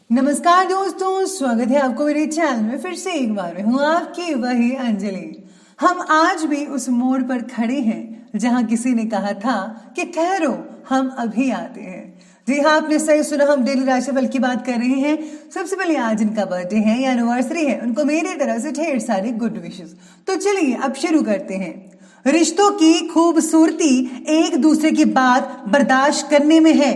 नमस्कार दोस्तों, स्वागत है आपको मेरे चैनल में। फिर से एक बार मैं हूँ आपकी वही अंजलि। हम आज भी उस मोड़ पर खड़े हैं जहाँ किसी ने कहा था कि ठहरो, हम अभी आते हैं। जी हाँ, आपने सही सुना, हम डेली राशिफल की बात कर रहे हैं। सबसे पहले आज जिनका बर्थडे है या एनिवर्सरी है, उनको मेरी तरफ से ढेर सारे गुड विशेस। तो चलिए अब शुरू करते हैं। रिश्तों की खूबसूरती एक दूसरे की बात बर्दाश्त करने में है।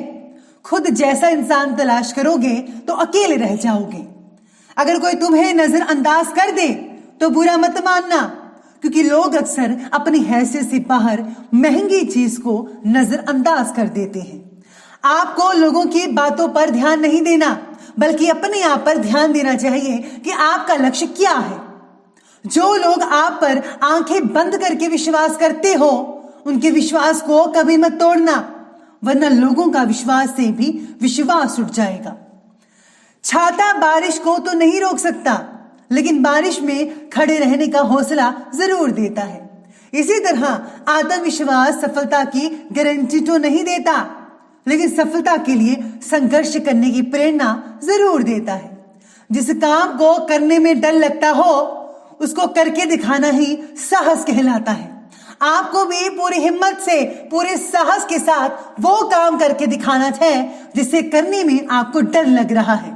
खुद जैसा इंसान तलाश करोगे तो अकेले रह जाओगे। अगर कोई तुम्हें नजरअंदाज कर दे तो बुरा मत मानना, क्योंकि लोग अक्सर अपनी हैसियत से बाहर महंगी चीज को नजरअंदाज कर देते हैं। आपको लोगों की बातों पर ध्यान नहीं देना, बल्कि अपने आप पर ध्यान देना चाहिए कि आपका लक्ष्य क्या है। जो लोग आप पर आंखें बंद करके विश्वास करते हो, उनके विश्वास को कभी मत तोड़ना, वरना लोगों का विश्वास से भी विश्वास उठ जाएगा। छाता बारिश को तो नहीं रोक सकता, लेकिन बारिश में खड़े रहने का हौसला जरूर देता है। इसी तरह आत्मविश्वास सफलता की गारंटी तो नहीं देता, लेकिन सफलता के लिए संघर्ष करने की प्रेरणा जरूर देता है। जिस काम को करने में डर लगता हो, उसको करके दिखाना ही साहस कहलाता है। आपको भी पूरी हिम्मत से, पूरे साहस के साथ वो काम करके दिखाना है जिसे करने में आपको डर लग रहा है।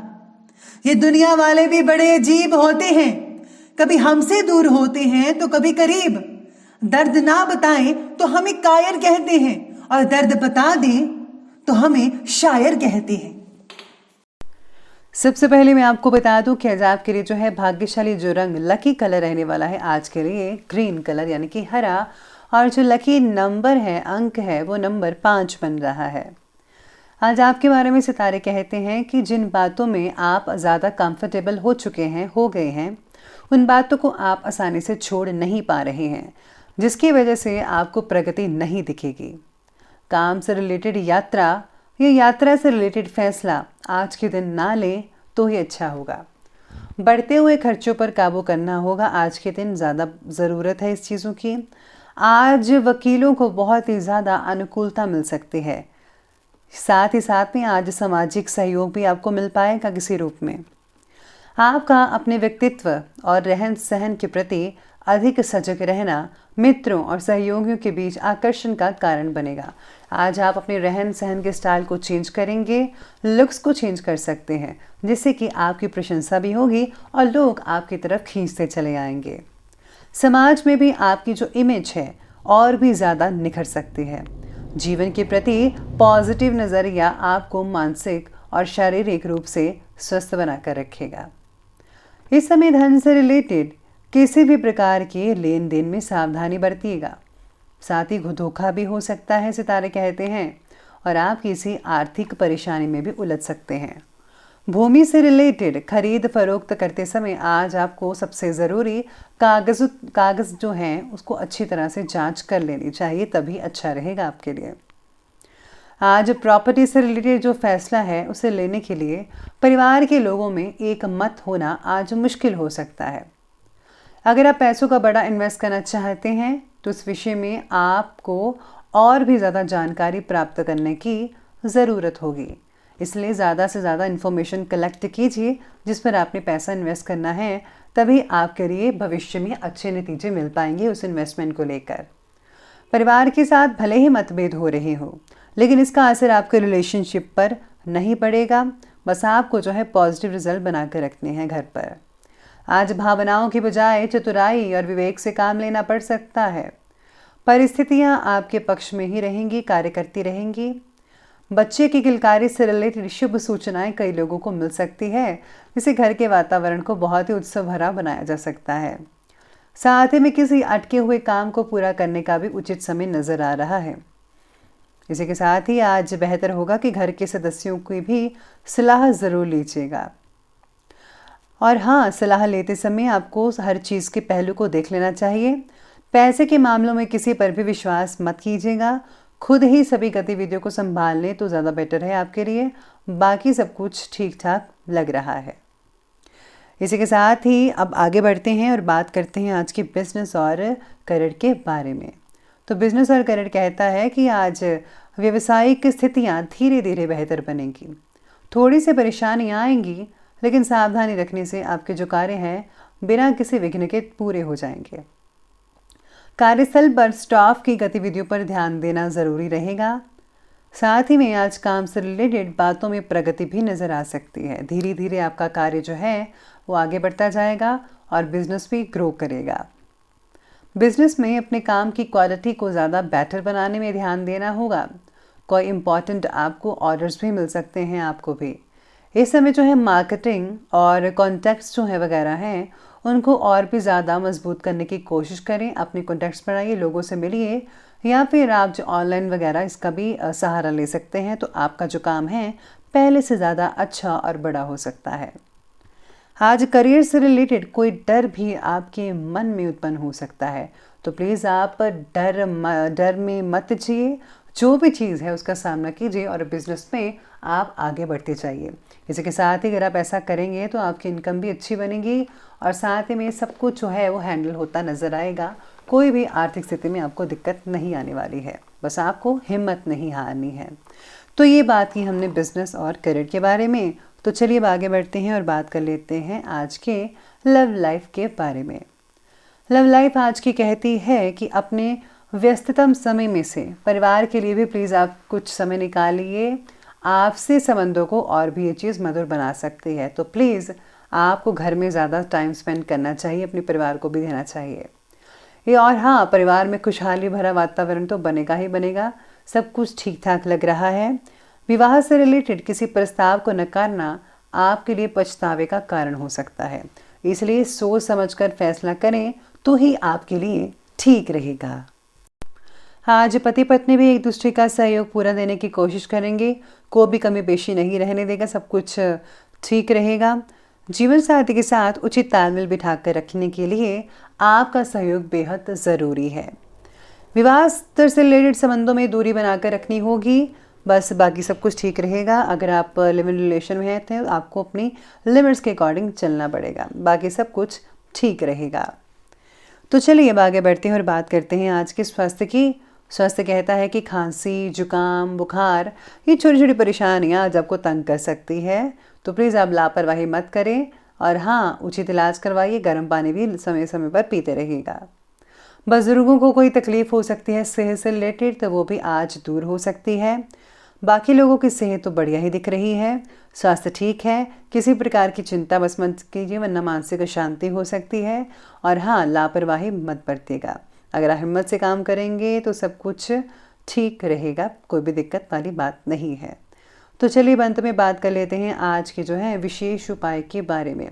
ये दुनिया वाले भी बड़े अजीब होते हैं, कभी हमसे दूर होते हैं तो कभी करीब। दर्द ना बताएं तो हमें कायर कहते हैं, और दर्द बता दें तो हमें शायर कहते हैं। सबसे पहले मैं आपको बता दूं कि आज आपके लिए जो है भाग्यशाली जो रंग, लकी कलर रहने वाला है आज के लिए ग्रीन कलर यानी कि हरा, और जो लकी नंबर है, अंक है, वो नंबर 5 बन रहा है। आज आपके बारे में सितारे कहते हैं कि जिन बातों में आप ज़्यादा कंफर्टेबल हो चुके हैं, हो गए हैं, उन बातों को आप आसानी से छोड़ नहीं पा रहे हैं, जिसकी वजह से आपको प्रगति नहीं दिखेगी। काम से रिलेटेड यात्रा या यात्रा से रिलेटेड फैसला आज के दिन ना लें तो ही अच्छा होगा। बढ़ते हुए खर्चों पर काबू करना होगा, आज के दिन ज़्यादा ज़रूरत है इस चीज़ों की। आज वकीलों को बहुत ही ज़्यादा अनुकूलता मिल सकती है। साथ ही साथ में आज सामाजिक सहयोग भी आपको मिल पाएगा किसी रूप में। आपका अपने व्यक्तित्व और रहन सहन के प्रति अधिक सजग रहना मित्रों और सहयोगियों के बीच आकर्षण का कारण बनेगा। आज आप अपने रहन सहन के स्टाइल को चेंज करेंगे, लुक्स को चेंज कर सकते हैं, जिससे कि आपकी प्रशंसा भी होगी और लोग आपकी तरफ खींचते चले आएंगे। समाज में भी आपकी जो इमेज है और भी ज़्यादा निखर सकती है। जीवन के प्रति पॉजिटिव नज़रिया आपको मानसिक और शारीरिक रूप से स्वस्थ बनाकर रखेगा। इस समय धन से रिलेटेड किसी भी प्रकार के लेन देन में सावधानी बरतिएगा। साथ ही धोखा भी हो सकता है, सितारे कहते हैं, और आप किसी आर्थिक परेशानी में भी उलझ सकते हैं। भूमि से रिलेटेड खरीद फरोख्त करते समय आज आपको सबसे ज़रूरी कागज़ जो हैं उसको अच्छी तरह से जांच कर लेनी चाहिए, तभी अच्छा रहेगा आपके लिए। आज प्रॉपर्टी से रिलेटेड जो फैसला है उसे लेने के लिए परिवार के लोगों में एक मत होना आज मुश्किल हो सकता है। अगर आप पैसों का बड़ा इन्वेस्ट करना चाहते हैं तो इस विषय में आपको और भी ज़्यादा जानकारी प्राप्त करने की ज़रूरत होगी। इसलिए ज़्यादा से ज़्यादा इन्फॉर्मेशन कलेक्ट कीजिए जिस पर आपने पैसा इन्वेस्ट करना है, तभी आपके लिए भविष्य में अच्छे नतीजे मिल पाएंगे उस इन्वेस्टमेंट को लेकर। परिवार के साथ भले ही मतभेद हो रहे हो, लेकिन इसका असर आपके रिलेशनशिप पर नहीं पड़ेगा। बस आपको जो है पॉजिटिव रिजल्ट बना कर रखने हैं घर पर। आज भावनाओं की बजाय चतुराई और विवेक से काम लेना पड़ सकता है। परिस्थितियाँ आपके पक्ष में ही रहेंगी, कार्य करती रहेंगी। बच्चे की किलकारी से रिलेटेड शुभ सूचनाएं कई लोगों को मिल सकती है, जिससे घर के वातावरण को बहुत ही उत्सव भरा बनाया जा सकता है। साथ ही में किसी अटके हुए काम को पूरा करने का भी उचित समय नजर आ रहा है। इसी के साथ ही आज बेहतर होगा कि घर के सदस्यों की भी सलाह ज़रूर लीजिएगा। और हाँ, सलाह लेते समय आपको हर चीज़ के पहलू को देख लेना चाहिए। पैसे के मामलों में किसी पर भी विश्वास मत कीजिएगा। खुद ही सभी गतिविधियों को संभाल लें तो ज़्यादा बेटर है आपके लिए। बाकी सब कुछ ठीक ठाक लग रहा है। इसी के साथ ही अब आगे बढ़ते हैं और बात करते हैं आज के बिजनेस और करियर के बारे में। तो बिजनेस और करियर कहता है कि आज व्यवसायिक स्थितियां धीरे धीरे बेहतर बनेंगी। थोड़ी सी परेशानियां आएंगी, लेकिन सावधानी रखने से आपके जो कार्य हैं बिना किसी विघ्न के पूरे हो जाएंगे। कार्यस्थल पर स्टाफ की गतिविधियों पर ध्यान देना ज़रूरी रहेगा। साथ ही में आज काम से रिलेटेड बातों में प्रगति भी नज़र आ सकती है। धीरे धीरे आपका कार्य जो है वो आगे बढ़ता जाएगा और बिजनेस भी ग्रो करेगा। बिजनेस में अपने काम की क्वालिटी को ज़्यादा बेटर बनाने में ध्यान देना होगा। कोई इम्पॉर्टेंट आपको ऑर्डर्स भी मिल सकते हैं आपको भी। इस समय जो है मार्केटिंग और कॉन्टैक्ट्स जो है वगैरह हैं उनको और भी ज़्यादा मजबूत करने की कोशिश करें। अपने कॉन्टैक्ट्स बढ़ाइए, लोगों से मिलिए, या फिर आप जो ऑनलाइन वगैरह इसका भी सहारा ले सकते हैं। तो आपका जो काम है पहले से ज़्यादा अच्छा और बड़ा हो सकता है। आज करियर से रिलेटेड कोई डर भी आपके मन में उत्पन्न हो सकता है, तो प्लीज़ आप डर में मत जिए। जो भी चीज़ है उसका सामना कीजिए और बिजनेस में आप आगे बढ़ते जाइए। इसी के साथ ही अगर आप ऐसा करेंगे तो आपकी इनकम भी अच्छी बनेगी और साथ ही में सब कुछ जो है वो हैंडल होता नज़र आएगा। कोई भी आर्थिक स्थिति में आपको दिक्कत नहीं आने वाली है, बस आपको हिम्मत नहीं हारनी है। तो ये बात की हमने बिजनेस और करियर के बारे में। तो चलिए अब आगे बढ़ते हैं और बात कर लेते हैं आज के लव लाइफ के बारे में। लव लाइफ आज की कहती है कि अपने व्यस्ततम समय में से परिवार के लिए भी प्लीज़ आप कुछ समय निकालिए। आपसे संबंधों को और भी ये चीज़ मधुर बना सकती है। तो प्लीज़ आपको घर में ज़्यादा टाइम स्पेंड करना चाहिए, अपने परिवार को भी देना चाहिए ये। और हाँ, परिवार में खुशहाली भरा वातावरण तो बनेगा ही बनेगा। सब कुछ ठीक ठाक लग रहा है। विवाह से रिलेटेड किसी प्रस्ताव को नकारना आपके लिए पछतावे का कारण हो सकता है, इसलिए सोच समझकर फैसला करें तो ही आपके लिए ठीक रहेगा। आज पति पत्नी भी एक दूसरे का सहयोग पूरा देने की कोशिश करेंगे। कोई भी कमी पेशी नहीं रहने देगा, सब कुछ ठीक रहेगा। जीवन साथी के साथ उचित तालमेल बिठाकर रखने के लिए आपका सहयोग बेहद ज़रूरी है। विवाह स्तर से रिलेटेड संबंधों में दूरी बनाकर रखनी होगी, बस बाकी सब कुछ ठीक रहेगा। अगर आप लिव इन रिलेशन में हैं तो आपको अपनी लिमिट्स के अकॉर्डिंग चलना पड़ेगा, बाकी सब कुछ ठीक रहेगा। तो चलिए अब आगे बढ़ते हैं और बात करते हैं आज के स्वास्थ्य की। स्वास्थ्य कहता है कि खांसी, जुकाम, बुखार, ये छोटी छोटी परेशानियां आज आपको तंग कर सकती है। तो प्लीज़ आप लापरवाही मत करें और हाँ, उचित इलाज करवाइए। गर्म पानी भी समय समय पर पीते रहिएगा। बुजुर्गों को कोई तकलीफ हो सकती है सेहत से रिलेटेड, तो वो भी आज दूर हो सकती है। बाकी लोगों की सेहत तो बढ़िया ही दिख रही है, स्वास्थ्य ठीक है। किसी प्रकार की चिंता बस मत कीजिए, वरना मानसिक अशांति हो सकती है। और हाँ, लापरवाही मत बरतिएगा। अगर आप हिम्मत से काम करेंगे तो सब कुछ ठीक रहेगा, कोई भी दिक्कत वाली बात नहीं है। तो चलिए अंत में बात कर लेते हैं आज के जो है विशेष उपाय के बारे में।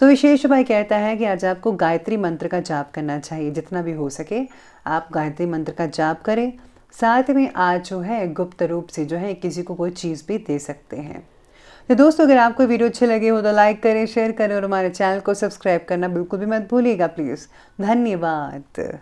तो विशेष उपाय कहता है कि आज आपको गायत्री मंत्र का जाप करना चाहिए। जितना भी हो सके आप गायत्री मंत्र का जाप करें। साथ में आज जो है गुप्त रूप से जो है किसी को कोई चीज़ भी दे सकते हैं। तो दोस्तों, अगर आपको वीडियो अच्छे लगे हो तो लाइक करें, शेयर करें और हमारे चैनल को सब्सक्राइब करना बिल्कुल भी मत भूलिएगा प्लीज़। धन्यवाद।